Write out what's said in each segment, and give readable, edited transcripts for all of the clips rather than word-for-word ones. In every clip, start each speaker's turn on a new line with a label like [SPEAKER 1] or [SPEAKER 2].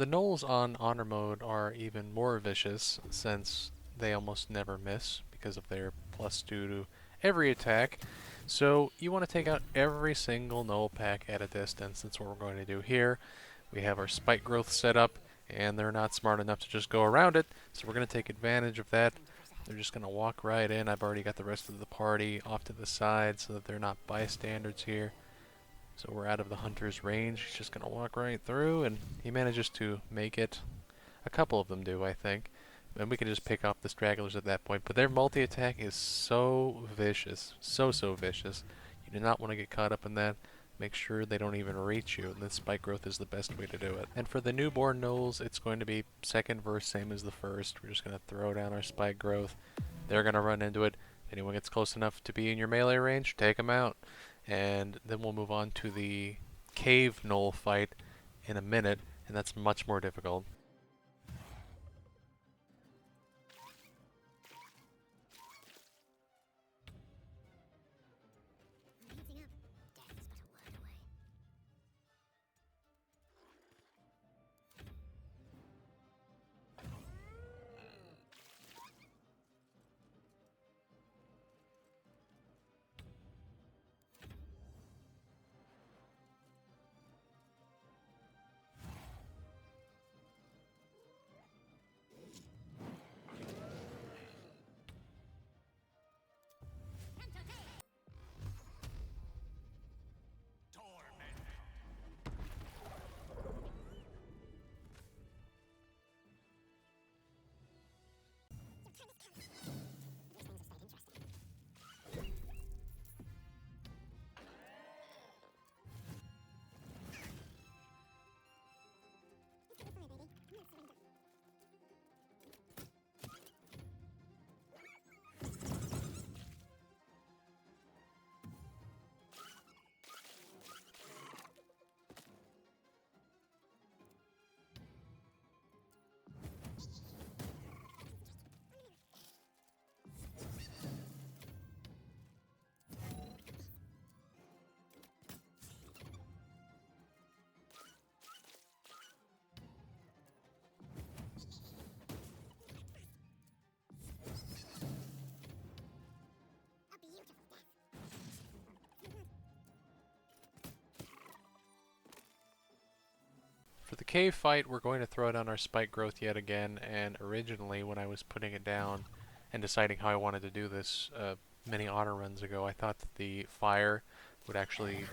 [SPEAKER 1] The gnolls on honor mode are even more vicious since they almost never miss because of their +2 to every attack. So you want to take out every single gnoll pack at a distance. That's what we're going to do here. We have our spike growth set up, and they're not smart enough to just go around it, so we're going to take advantage of that. They're just going to walk right in. I've already got the rest of the party off to the side so that they're not bystanders here. So we're out of the hunter's range. He's just going to walk right through, and he manages to make it. A couple of them do, I think. And we can just pick off the stragglers at that point. But their multi-attack is so vicious. So vicious. You do not want to get caught up in that. Make sure they don't even reach you, and then spike growth is the best way to do it. And for the newborn gnolls, it's going to be second verse, same as the first. We're just going to throw down our spike growth. They're going to run into it. If anyone gets close enough to be in your melee range, take them out. And then we'll move on to the cave gnoll fight in a minute, and that's much more difficult. For the cave fight, we're going to throw down our spike growth yet again, and originally when I was putting it down and deciding how I wanted to do this many honor runs ago, I thought that the fire would actually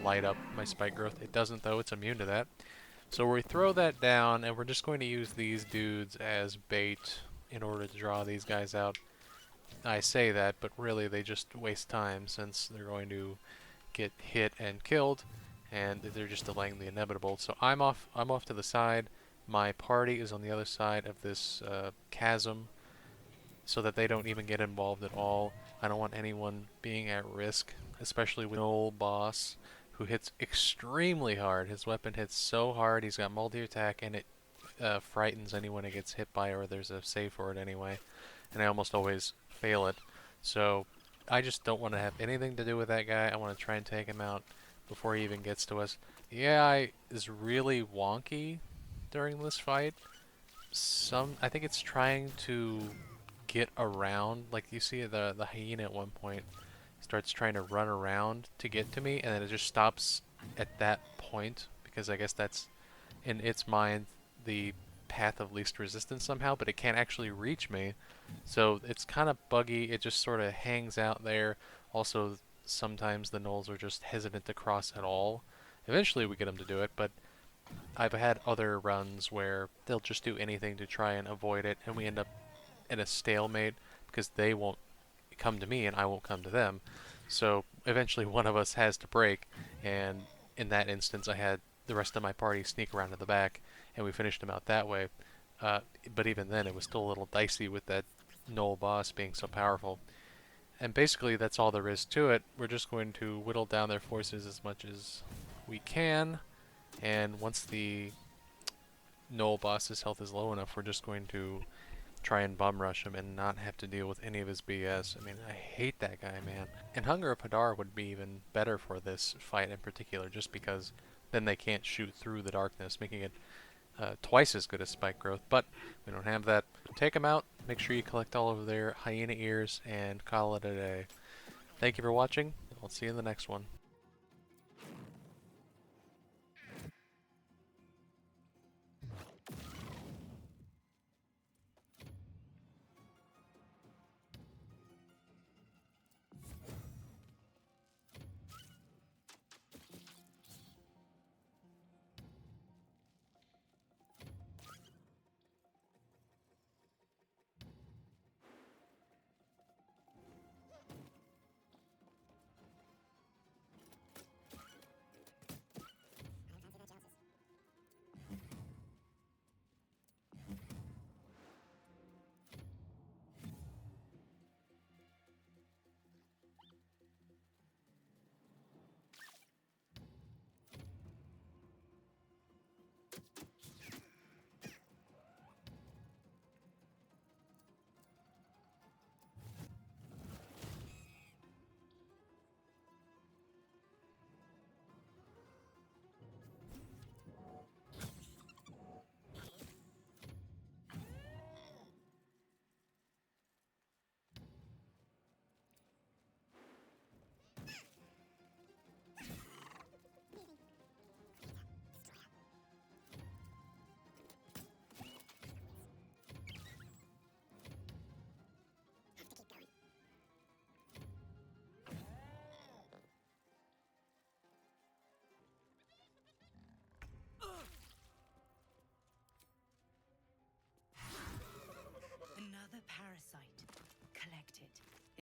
[SPEAKER 1] light up my spike growth. It doesn't though, it's immune to that. So we throw that down, and we're just going to use these dudes as bait in order to draw these guys out. I say that, but really they just waste time since they're going to get hit and killed, and they're just delaying the inevitable. So I'm off to the side. My party is on the other side of this chasm so that they don't even get involved at all. I don't want anyone being at risk, especially with Gnoll boss who hits extremely hard. His weapon hits so hard, he's got multi-attack, and it frightens anyone it gets hit by, or there's a save for it anyway. And I almost always fail it. So I just don't want to have anything to do with that guy. I want to try and take him out before he even gets to us. The AI is really wonky during this fight. I think it's trying to get around. Like you see the hyena at one point starts trying to run around to get to me, and then it just stops at that point because I guess that's in its mind the path of least resistance somehow, but it can't actually reach me. So it's kind of buggy. It just sort of hangs out there. Also, sometimes the gnolls are just hesitant to cross at all. Eventually we get them to do it, but I've had other runs where they'll just do anything to try and avoid it, and we end up in a stalemate because they won't come to me and I won't come to them. So eventually one of us has to break, and in that instance I had the rest of my party sneak around to the back, and we finished them out that way. But even then, it was still a little dicey with that Gnoll boss being so powerful. And basically, that's all there is to it. We're just going to whittle down their forces as much as we can, and once the Gnoll boss's health is low enough, we're just going to try and bum rush him and not have to deal with any of his BS. I mean, I hate that guy, man. And Hunger of Hadar would be even better for this fight in particular, just because then they can't shoot through the darkness, making it twice as good as spike growth, but we don't have that. Take them out. Make sure you collect all of their hyena ears and call it a day. Thank you for watching. I'll see you in the next one.